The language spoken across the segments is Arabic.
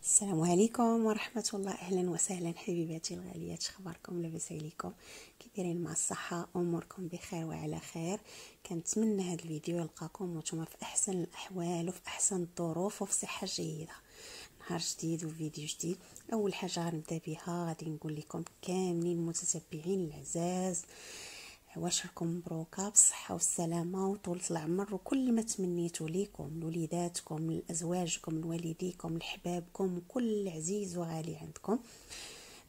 السلام عليكم ورحمة الله. أهلا وسهلا حبيباتي الغاليات، شخباركم؟ لاباس عليكم؟ كي دايرين مع الصحة؟ أموركم بخير وعلى خير. كنتمنى هذا الفيديو يلقاكم وانتم في أحسن الأحوال وفي أحسن الظروف وفي صحة جيدة. نهار جديد وفيديو جديد. أول حاجة غنبدا بها غادي نقول لكم كاملين المتتبعين العزاز واش راكم مبروكه بالصحه والسلامه وطولة العمر وكل ما تمنيتوا ليكم لوليداتكم لازواجكم لوالديكم لحبابكم وكل عزيز وغالي عندكم.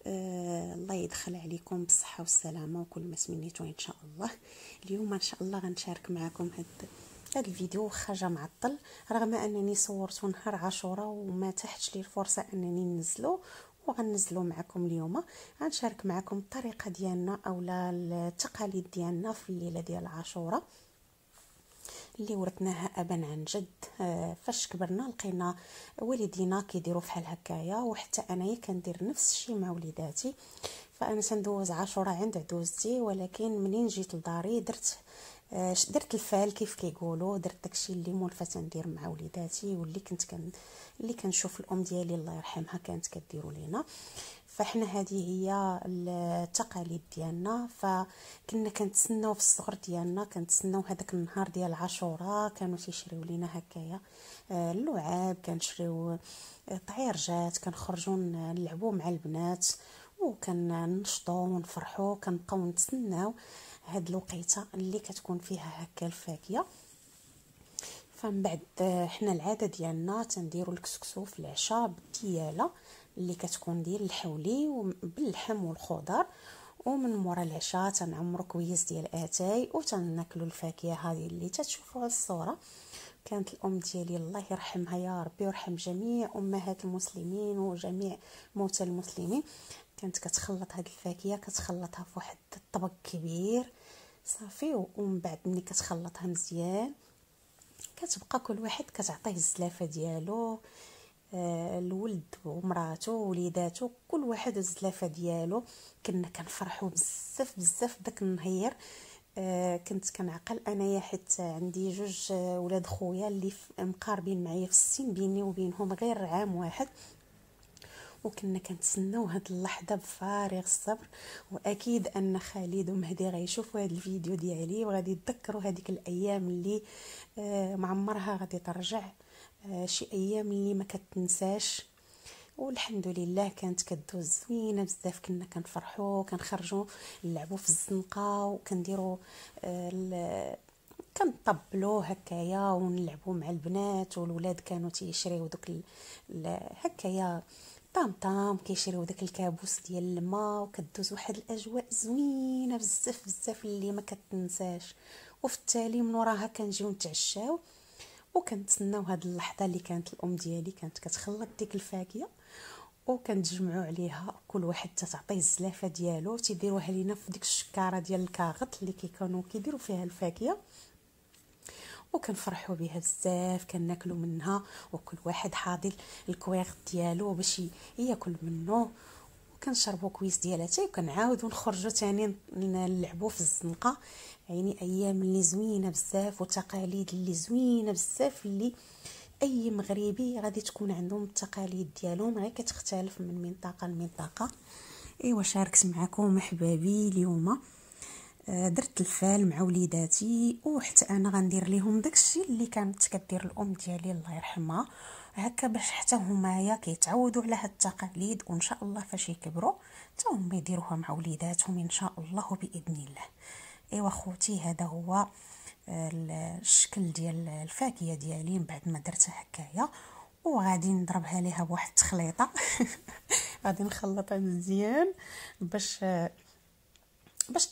الله يدخل عليكم بالصحه والسلامه وكل ما تمنيتوا ان شاء الله. اليوم ان شاء الله غنشارك معكم هذا الفيديو خرج معطل، رغم انني صورته نهار عاشوراء وما تحتش لي الفرصه انني ننزله، وغنزلو معكم اليوم. غنشارك معكم الطريقه ديالنا اولا التقاليد ديالنا في الليله ديال عاشوراء اللي ورثناها ابا عن جد. فاش كبرنا لقينا والدينا كيديروا بحال هكايا، وحتى انايا كندير نفس الشيء مع وليداتي. فانا تندوز عاشوراء عند عدوزتي، ولكن منين جيت لداري درت الفال كيف كيقولوا، درت داكشي اللي مولفه تندير مع وليداتي واللي اللي كنشوف الام ديالي الله يرحمها كانت كديروا لينا. فاحنا هذه هي التقاليد ديالنا. فكنا كنتسناو في الصغر ديالنا، كنتسناو هذاك النهار ديال عاشوراء، كانوا تيشريو لينا هكايا اللعاب، كنشريو طعيرجات، كنخرجوا نلعبوا مع البنات وكننشطوا ونفرحوا، كنبقاو نتسناو هاد الوقيته اللي كتكون فيها هكا الفاكهه. فمن بعد حنا العاده ديالنا تنديروا الكسكسو في العشاء بالدياله اللي كتكون ديال الحولي وباللحم والخضر، ومن مورا العشاء تنعمروا كويس ديال اتاي وتناكلوا الفاكهه هذه اللي تتشوفوها الصوره. كانت الام ديالي الله يرحمها يا ربي ويرحم جميع امهات المسلمين وجميع موتى المسلمين، كانت كتخلط هاد الفاكهه، كتخلطها في واحد الطبق كبير صافي، ومن بعد ملي كتخلطها مزيان كتبقى كل واحد كتعطيه الزلافه ديالو، الولد ومراته ووليداته كل واحد الزلافه ديالو. كنا كنفرحوا بزاف بزاف داك النهير. كنت كنعقل انايا حيت عندي جوج ولاد خويا اللي مقاربين معايا في السن، بيني وبينهم غير عام واحد، وكنا كنتسناو هاد اللحظه بفارغ الصبر. واكيد ان خالد ومهدي غيشوفوا هاد الفيديو ديالي وغادي يتذكروا هذيك الايام اللي معمرها غادي ترجع، شي ايام اللي ما كتنساش. والحمد لله كانت كدوز زوينه بزاف، كنا كنفرحوا كنخرجوا نلعبوا في الزنقه وكنديروا كنطبلوا هكايا ونلعبوا مع البنات، والولاد كانوا تيشريو دوك هكايا طام كيشريو داك الكابوس ديال الماء، وكدوز واحد الاجواء زوينه بزاف بزاف اللي ما كتنساش. وفي التالي من وراها كنجيو نتعشاو وكنتسناو هاد اللحظه اللي كانت الام ديالي كانت كتخلط ديك الفاكهه وكنتجمعوا عليها، كل واحد تعطيه الزلافه ديالو، تيديروها لينا في ديك الشكاره ديال الكاغط اللي كانوا كيديروا فيها الفاكهه، وكنفرحوا بها بزاف، كناكلوا منها وكل واحد حاضر الكويغ ديالو باش ياكل منه، وكنشربوا كويس ديال اتاي، وكنعاودوا نخرجوا ثاني نلعبوا في الزنقه. يعني ايام اللي زوينه بزاف وتقاليد اللي زوينه بزاف، اللي اي مغربي غادي تكون عندهم التقاليد ديالهم، غير كتختلف من منطقه لمنطقه. ايوا شاركت معكم احبابي اليوم، درت الفال مع وليداتي، وحتى انا غندير لهم داكشي اللي كانت كدير الام ديالي الله يرحمها، هكا باش حتى همايا كيتعودوا على هاد التقاليد، وان شاء الله فاش يكبروا حتى هما يديروها مع وليداتهم ان شاء الله باذن الله. ايوا خوتي هذا هو الشكل ديال الفاكهه ديالي من بعد ما درتها هكايا، وغادي نضربها ليها بواحد التخليطه غادي نخلطها مزيان باش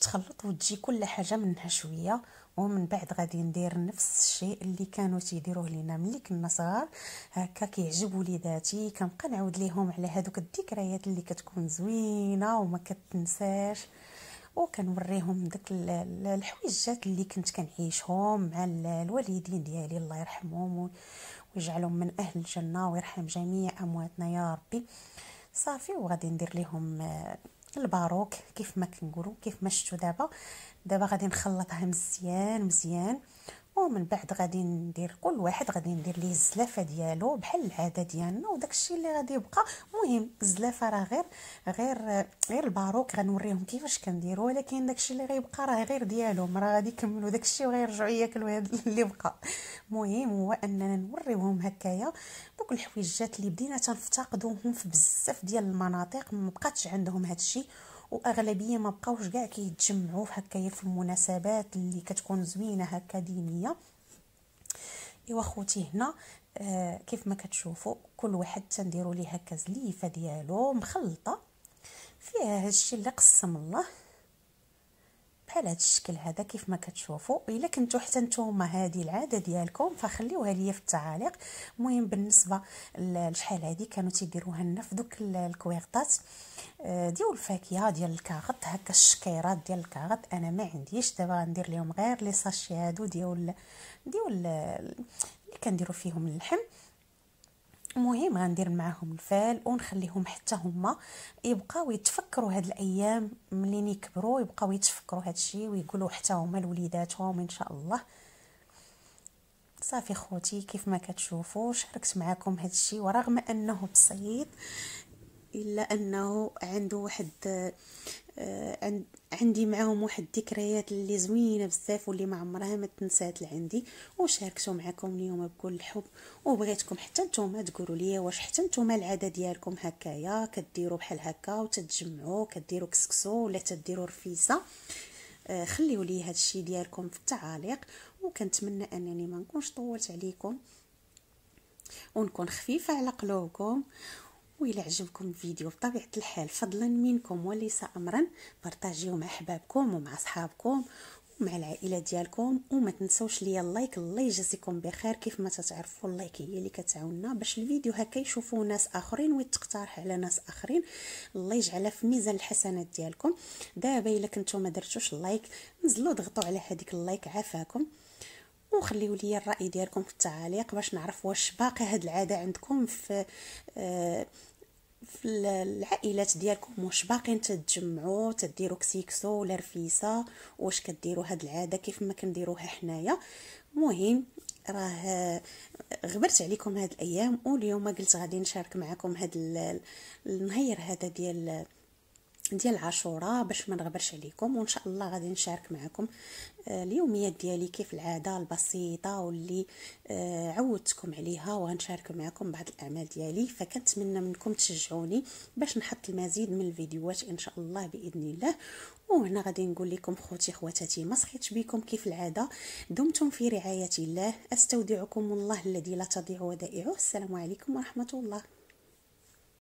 تخلط وتجي كل حاجه منها شويه. ومن بعد غادي ندير نفس الشيء اللي كانوا تيديروه لينا ملي كنا صغار، هكا كيعجب وليداتي، كنبقى نعاود ليهم على هذوك الذكريات اللي كتكون زوينه وما كتنساش، وكنوريهم داك الحويجات اللي كنت كنعيشهم مع الوالدين ديالي الله يرحمهم ويجعلهم من اهل الجنه ويرحم جميع امواتنا يا ربي. صافي وغادي ندير لهم الباروك كيف ما كنقولوا، كيف ما شفتوا دابا غادي نخلطها مزيان مزيان، ومن بعد غادي ندير كل واحد غادي ندير ليه الزلافه ديالو بحال العاده ديالنا، وداكشي اللي غادي يبقى. المهم الزلافه راه غير الباروك غنوريهم كيفاش كنديروا، ولكن داكشي اللي غيبقى راه غير ديالهم، راه غادي يكملوا داكشي وغيرجعوا ياكلوا هذا اللي بقى. المهم هو اننا نوريوهم هكايا دوك الحويجات اللي بدينا تنفتقدوهم في بزاف ديال المناطق، ما بقاتش عندهم هادشي، واغلبيه ما بقاوش كاع كيتجمعوا هكايا في المناسبات اللي كتكون زوينه هكا دينيه. ايوا خوتي هنا كيف ما كتشوفوا كل واحد تنديروا ليه هكا زليفه ديالو مخلطه فيها هادشي اللي قسم الله بحال هذا الشكل هذا كيف ما كتشوفوا. الا كنتو حتى نتوما هذه العاده ديالكم فخليوها ليا في التعاليق. المهم بالنسبه لشحال هذه كانوا تيديروها لنا في دوك الكويغطات ديال الفاكهه ديال الكاغط، هكا الشكيرات ديال الكاغط انا ما عنديش، دابا غندير لهم غير لي ساشي هادو ديال اللي كنديروا فيهم اللحم. المهم غندير معاهم الفال ونخليهم حتى هما يبقاو يتفكروا هاد الايام ملي يكبروا، يبقاو يتفكروا هاد الشيء ويقولوا حتى هما لوليداتهم ان شاء الله. صافي خوتي كيف ما كتشوفوا شاركت معكم هاد الشيء، ورغم انه بسيط الا انه عنده واحد عندي معاهم واحد الذكريات اللي زوينه بزاف واللي ما عمرها ما تنسات لعندي، وشاركته معكم اليوم بكل الحب. وبغيتكم حتى نتوما تقولوا لي واش حتى نتوما العاده ديالكم هكايا كديروا بحال هكا وتتجمعوا كديروا كسكسو ولا تديروا رفيسه. خليوا لي هذا الشيء ديالكم في التعاليق، وكنتمنى انني ما نكونش طولت عليكم ونكون خفيفه على قلوبكم. وإلا عجبكم الفيديو بطبيعة الحال فضلا منكم وليس أمرا بارطاجيوه مع أحبابكم ومع أصحابكم ومع العائلة ديالكم، وما تنسوش ليا اللايك. الله يجزيكم بخير. كيف ما تتعرفوا اللايك هي اللي كتعاوننا باش الفيديو هكا يشوفوه ناس اخرين ويتقترح على ناس اخرين، الله يجعلها في ميزان الحسنات ديالكم. دابا الا كنتو ما درتوش اللايك نزلوا ضغطوا على هذيك اللايك عافاكم، وخليوا لي الراي ديالكم في التعاليق باش نعرف واش باقي هاد العاده عندكم في العائلات ديالكم، واش باقيين تتجمعوا تديروا كسيكسو ولا رفيسه، واش كديروا هاد العاده كيف ما كنديروها حنايا. المهم راه غبرت عليكم هاد الايام، واليوم قلت غادي نشارك معكم هاد النهير هذا ديال عاشوراء باش ما نغبرش عليكم. وان شاء الله غادي نشارك معكم اليوميات ديالي كيف العاده البسيطه واللي عودتكم عليها، وغنشارك معكم بعض الاعمال ديالي. فكنتمنى منكم تشجعوني باش نحط المزيد من الفيديوهات ان شاء الله باذن الله. وهنا غادي نقول لكم خوتي خواتاتي ما سخيتش بكم كيف العاده، دمتم في رعايه الله، استودعكم الله الذي لا تضيع ودائعه. السلام عليكم ورحمه الله.